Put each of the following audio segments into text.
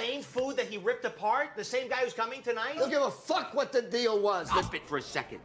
same food that he ripped apart? The same guy who's coming tonight? Don't give a fuck what the deal was. Stop it for a second.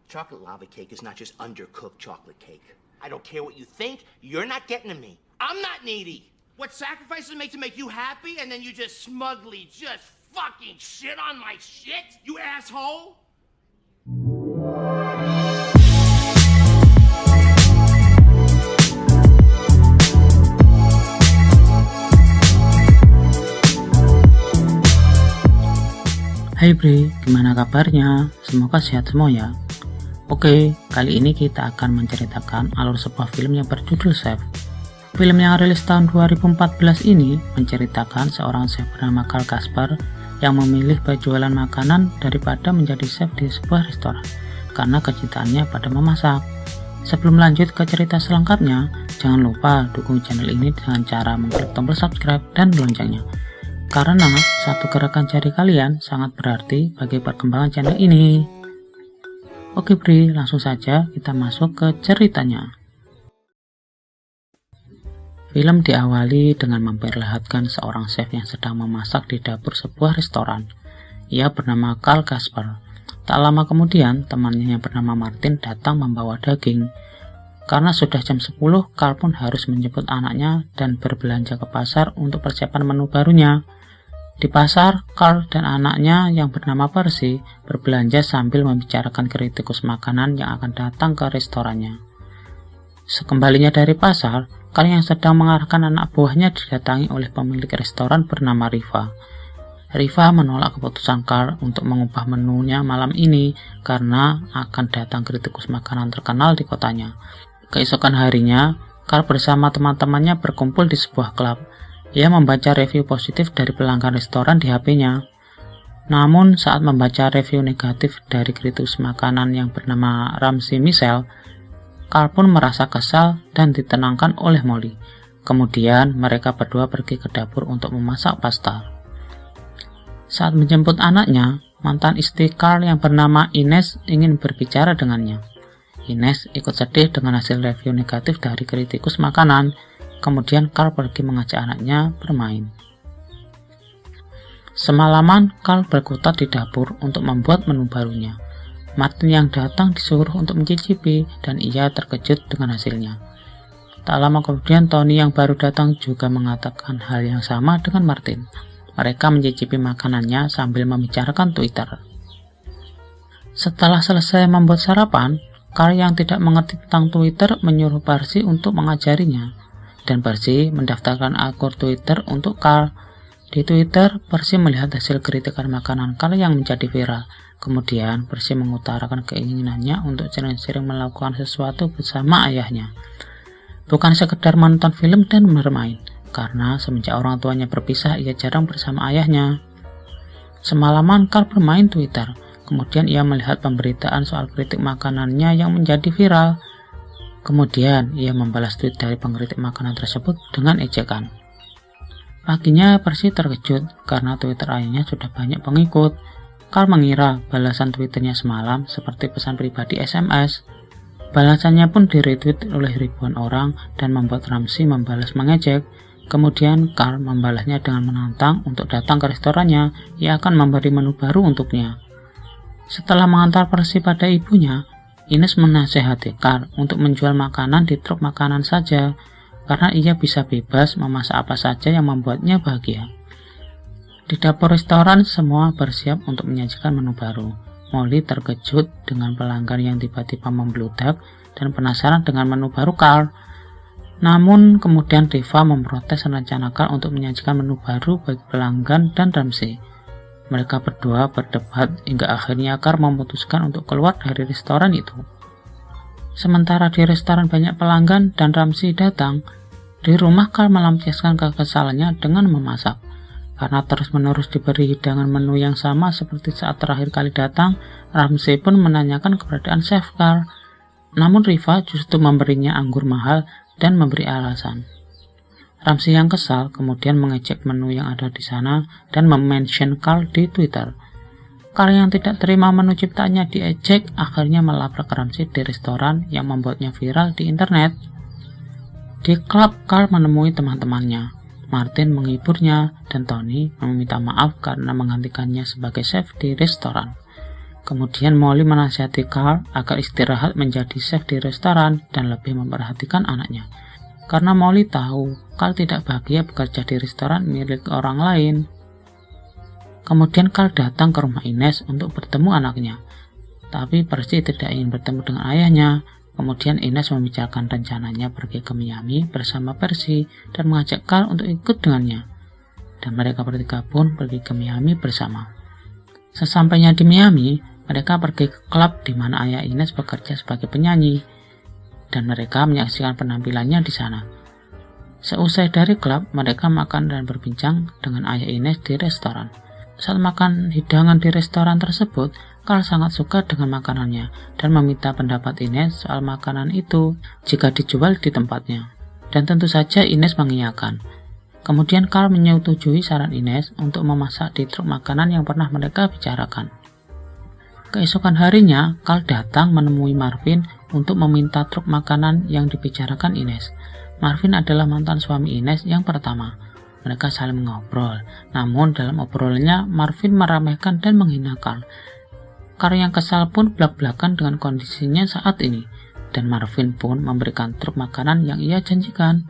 Chocolate lava cake is not just undercooked chocolate cake. I don't care what you think. You're not getting to me. I'm not needy. What sacrifices make to make you happy, and then you just smugly just fucking shit on my shit? You asshole! Hai Bre, gimana kabarnya? Semoga sehat semua ya. Oke, kali ini kita akan menceritakan alur sebuah film yang berjudul Chef. Film yang rilis tahun 2014 ini menceritakan seorang chef bernama Carl Kaspar yang memilih berjualan makanan daripada menjadi chef di sebuah restoran karena kecintaannya pada memasak. Sebelum lanjut ke cerita selengkapnya, jangan lupa dukung channel ini dengan cara mengklik tombol subscribe dan loncengnya. Karena satu gerakan jari kalian sangat berarti bagi perkembangan channel ini. Oke Bri, langsung saja kita masuk ke ceritanya. Film diawali dengan memperlihatkan seorang chef yang sedang memasak di dapur sebuah restoran. Ia bernama Carl Kaspar. Tak lama kemudian, temannya yang bernama Martin datang membawa daging. Karena sudah jam 10, Carl pun harus menjemput anaknya dan berbelanja ke pasar untuk persiapan menu barunya. Di pasar, Carl dan anaknya yang bernama Percy berbelanja sambil membicarakan kritikus makanan yang akan datang ke restorannya. Sekembalinya dari pasar, Carl yang sedang mengarahkan anak buahnya didatangi oleh pemilik restoran bernama Riva. Riva menolak keputusan Carl untuk mengubah menunya malam ini karena akan datang kritikus makanan terkenal di kotanya. Keesokan harinya, Carl bersama teman-temannya berkumpul di sebuah klub. Ia membaca review positif dari pelanggan restoran di HP-nya. Namun saat membaca review negatif dari kritikus makanan yang bernama Ramsey Michelle, Carl pun merasa kesal dan ditenangkan oleh Molly. Kemudian mereka berdua pergi ke dapur untuk memasak pasta. Saat menjemput anaknya, mantan istri Carl yang bernama Ines ingin berbicara dengannya. Ines ikut sedih dengan hasil review negatif dari kritikus makanan. Kemudian Carl pergi mengajak anaknya bermain. Semalaman Carl berkutat di dapur untuk membuat menu barunya. Martin yang datang disuruh untuk mencicipi dan ia terkejut dengan hasilnya. Tak lama kemudian Tony yang baru datang juga mengatakan hal yang sama dengan Martin. Mereka mencicipi makanannya sambil membicarakan Twitter. Setelah selesai membuat sarapan, Carl yang tidak mengerti tentang Twitter menyuruh Percy untuk mengajarinya. Dan Percy mendaftarkan akun Twitter untuk Carl. Di Twitter, Percy melihat hasil kritikan makanan Carl yang menjadi viral. Kemudian, Percy mengutarakan keinginannya untuk sering-sering melakukan sesuatu bersama ayahnya. Bukan sekedar menonton film dan bermain, karena semenjak orang tuanya berpisah, ia jarang bersama ayahnya. Semalaman, Carl bermain Twitter. Kemudian ia melihat pemberitaan soal kritik makanannya yang menjadi viral. Kemudian, ia membalas tweet dari pengkritik makanan tersebut dengan ejekan. Paginya, Percy terkejut karena Twitter ayahnya sudah banyak pengikut. Carl mengira balasan Twitternya semalam seperti pesan pribadi SMS. Balasannya pun di-retweet oleh ribuan orang dan membuat Ramsey membalas mengejek. Kemudian, Carl membalasnya dengan menantang untuk datang ke restorannya. Ia akan memberi menu baru untuknya. Setelah mengantar Percy pada ibunya, Ines menasehati Carl untuk menjual makanan di truk makanan saja, karena ia bisa bebas memasak apa saja yang membuatnya bahagia. Di dapur restoran, semua bersiap untuk menyajikan menu baru. Molly terkejut dengan pelanggan yang tiba-tiba membludak dan penasaran dengan menu baru Carl. Namun, kemudian Riva memprotes rencana Carl untuk menyajikan menu baru bagi pelanggan dan Ramsey. Mereka berdua berdebat hingga akhirnya Carl memutuskan untuk keluar dari restoran itu. Sementara di restoran banyak pelanggan dan Ramsey datang, di rumah Carl melampiaskan kekesalannya dengan memasak. Karena terus-menerus diberi hidangan menu yang sama seperti saat terakhir kali datang, Ramsey pun menanyakan keberadaan chef Carl. Namun Riva justru memberinya anggur mahal dan memberi alasan. Ramsey yang kesal kemudian mengejek menu yang ada di sana dan mention Carl di Twitter. Carl yang tidak terima menu ciptaannya diejek akhirnya melabrak Ramsey di restoran yang membuatnya viral di internet. Di klub, Carl menemui teman-temannya. Martin menghiburnya dan Tony meminta maaf karena menggantikannya sebagai chef di restoran. Kemudian Molly menasihati Carl agar istirahat menjadi chef di restoran dan lebih memperhatikan anaknya. Karena Molly tahu Carl tidak bahagia bekerja di restoran milik orang lain. Kemudian Carl datang ke rumah Ines untuk bertemu anaknya. Tapi Percy tidak ingin bertemu dengan ayahnya. Kemudian Ines membicarakan rencananya pergi ke Miami bersama Percy dan mengajak Carl untuk ikut dengannya. Dan mereka bertiga pun pergi ke Miami bersama. Sesampainya di Miami, mereka pergi ke klub di mana ayah Ines bekerja sebagai penyanyi. Dan mereka menyaksikan penampilannya di sana. Seusai dari klub, mereka makan dan berbincang dengan ayah Ines di restoran. Saat makan hidangan di restoran tersebut, Carl sangat suka dengan makanannya dan meminta pendapat Ines soal makanan itu jika dijual di tempatnya. Dan tentu saja Ines mengiyakan. Kemudian Carl menyetujui saran Ines untuk memasak di truk makanan yang pernah mereka bicarakan. Keesokan harinya, Carl datang menemui Marvin untuk meminta truk makanan yang dibicarakan Ines. Marvin adalah mantan suami Ines yang pertama. Mereka saling mengobrol, namun dalam obrolannya Marvin meremehkan dan menghina Carl. Carl yang kesal pun belak-belakan dengan kondisinya saat ini, dan Marvin pun memberikan truk makanan yang ia janjikan.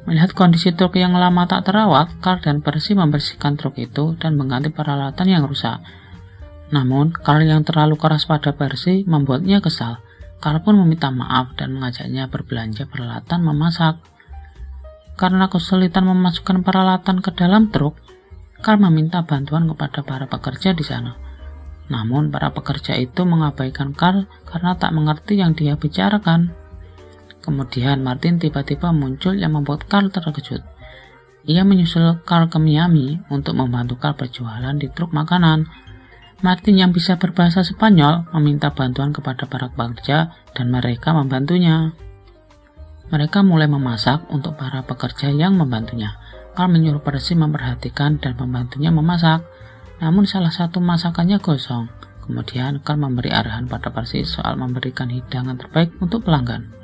Melihat kondisi truk yang lama tak terawat, Carl dan Percy membersihkan truk itu dan mengganti peralatan yang rusak. Namun, Carl yang terlalu keras pada Percy membuatnya kesal. Carl pun meminta maaf dan mengajaknya berbelanja peralatan memasak. Karena kesulitan memasukkan peralatan ke dalam truk, Carl meminta bantuan kepada para pekerja di sana. Namun, para pekerja itu mengabaikan Carl karena tak mengerti yang dia bicarakan. Kemudian, Martin tiba-tiba muncul yang membuat Carl terkejut. Ia menyusul Carl ke Miami untuk membantu Carl berjualan di truk makanan. Martin yang bisa berbahasa Spanyol meminta bantuan kepada para pekerja dan mereka membantunya. Mereka mulai memasak untuk para pekerja yang membantunya. Carl menyuruh Percy memperhatikan dan membantunya memasak. Namun salah satu masakannya gosong. Kemudian Carl memberi arahan pada Percy soal memberikan hidangan terbaik untuk pelanggan.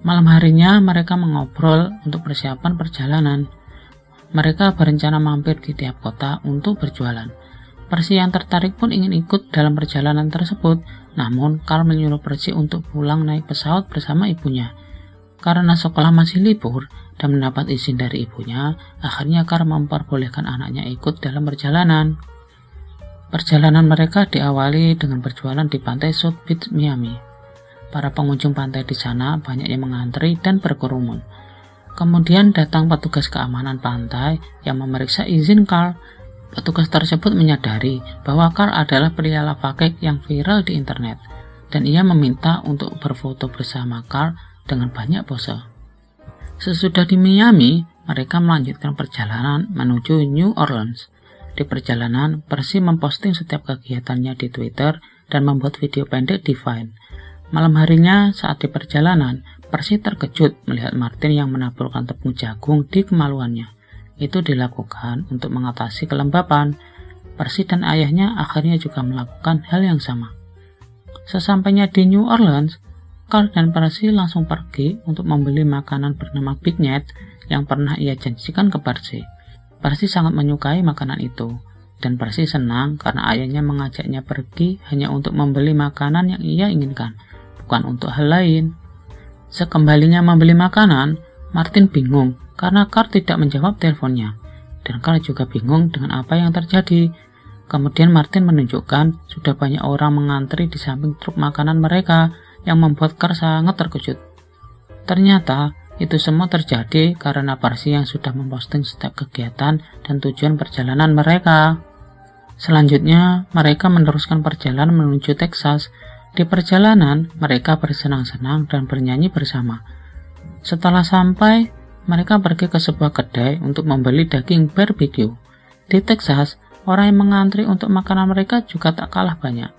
Malam harinya mereka mengobrol untuk persiapan perjalanan. Mereka berencana mampir di tiap kota untuk berjualan. Percy yang tertarik pun ingin ikut dalam perjalanan tersebut. Namun Carl menyuruh Percy untuk pulang naik pesawat bersama ibunya. Karena sekolah masih libur dan mendapat izin dari ibunya, akhirnya Carl memperbolehkan anaknya ikut dalam perjalanan. Perjalanan mereka diawali dengan berjualan di pantai South Beach, Miami. Para pengunjung pantai di sana banyak yang mengantri dan berkerumun. Kemudian datang petugas keamanan pantai yang memeriksa izin Carl. Petugas tersebut menyadari bahwa Carl adalah pria lafakek yang viral di internet, dan ia meminta untuk berfoto bersama Carl dengan banyak pose. Sesudah di Miami, mereka melanjutkan perjalanan menuju New Orleans. Di perjalanan, Percy memposting setiap kegiatannya di Twitter dan membuat video pendek di Vine. Malam harinya, saat di perjalanan, Percy terkejut melihat Martin yang menaburkan tepung jagung di kemaluannya. Itu dilakukan untuk mengatasi kelembapan. Percy dan ayahnya akhirnya juga melakukan hal yang sama. Sesampainya di New Orleans, Carl dan Percy langsung pergi untuk membeli makanan bernama Big Net yang pernah ia janjikan ke Percy. Percy sangat menyukai makanan itu, dan Percy senang karena ayahnya mengajaknya pergi hanya untuk membeli makanan yang ia inginkan, bukan untuk hal lain. Sekembalinya membeli makanan, Martin bingung karena Carl tidak menjawab teleponnya, dan Carl juga bingung dengan apa yang terjadi. Kemudian Martin menunjukkan sudah banyak orang mengantri di samping truk makanan mereka, yang membuat Carl sangat terkejut. Ternyata, itu semua terjadi karena Percy yang sudah memposting setiap kegiatan dan tujuan perjalanan mereka. Selanjutnya, mereka meneruskan perjalanan menuju Texas. Di perjalanan, mereka bersenang-senang dan bernyanyi bersama. Setelah sampai, mereka pergi ke sebuah kedai untuk membeli daging barbecue. Di Texas, orang yang mengantri untuk makanan mereka juga tak kalah banyak.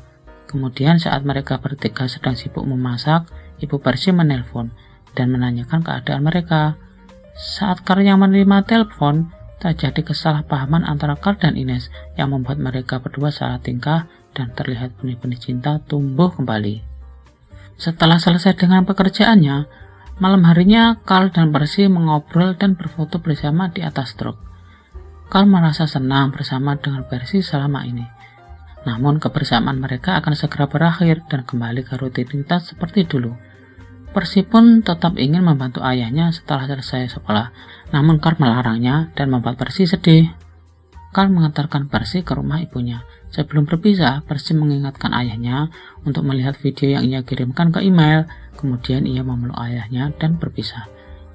Kemudian saat mereka bertiga sedang sibuk memasak, Ibu Percy menelpon dan menanyakan keadaan mereka. Saat Carl yang menerima telepon, terjadi kesalahpahaman antara Carl dan Ines yang membuat mereka berdua salah tingkah dan terlihat benih-benih cinta tumbuh kembali. Setelah selesai dengan pekerjaannya, Malam harinya, Carl dan Percy mengobrol dan berfoto bersama di atas truk. Carl merasa senang bersama dengan Percy selama ini. Namun kebersamaan mereka akan segera berakhir dan kembali ke rutinitas seperti dulu. Percy pun tetap ingin membantu ayahnya setelah selesai sekolah, namun Carl melarangnya dan membuat Percy sedih. Carl mengantarkan Percy ke rumah ibunya. Sebelum berpisah, Percy mengingatkan ayahnya untuk melihat video yang ia kirimkan ke email. Kemudian ia memeluk ayahnya dan berpisah.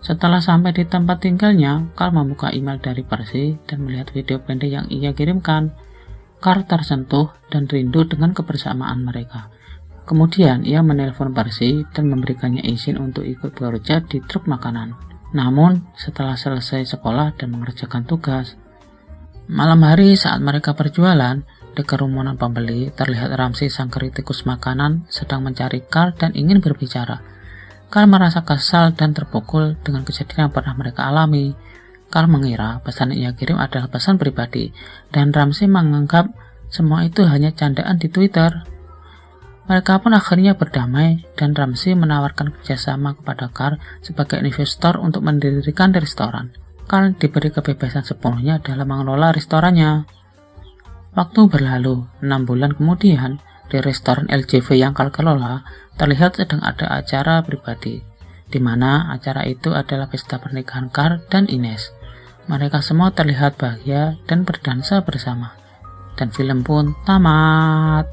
Setelah sampai di tempat tinggalnya, Carl membuka email dari Percy dan melihat video pendek yang ia kirimkan. Carl tersentuh dan rindu dengan kebersamaan mereka. Kemudian ia menelpon Percy dan memberikannya izin untuk ikut bekerja di truk makanan. Namun, setelah selesai sekolah dan mengerjakan tugas, malam hari saat mereka berjualan, di kerumunan pembeli terlihat Ramsey sang kritikus makanan sedang mencari Carl dan ingin berbicara. Carl merasa kesal dan terpukul dengan kejadian yang pernah mereka alami. Carl mengira pesan yang ia kirim adalah pesan pribadi, dan Ramsey menganggap semua itu hanya candaan di Twitter. Mereka pun akhirnya berdamai, dan Ramsey menawarkan kerjasama kepada Carl sebagai investor untuk mendirikan restoran. Carl diberi kebebasan sepenuhnya dalam mengelola restorannya. Waktu berlalu, 6 bulan kemudian, di restoran LJV yang Carl kelola, terlihat sedang ada acara pribadi, di mana acara itu adalah pesta pernikahan Carl dan Ines. Mereka semua terlihat bahagia dan berdansa bersama. Dan film pun tamat.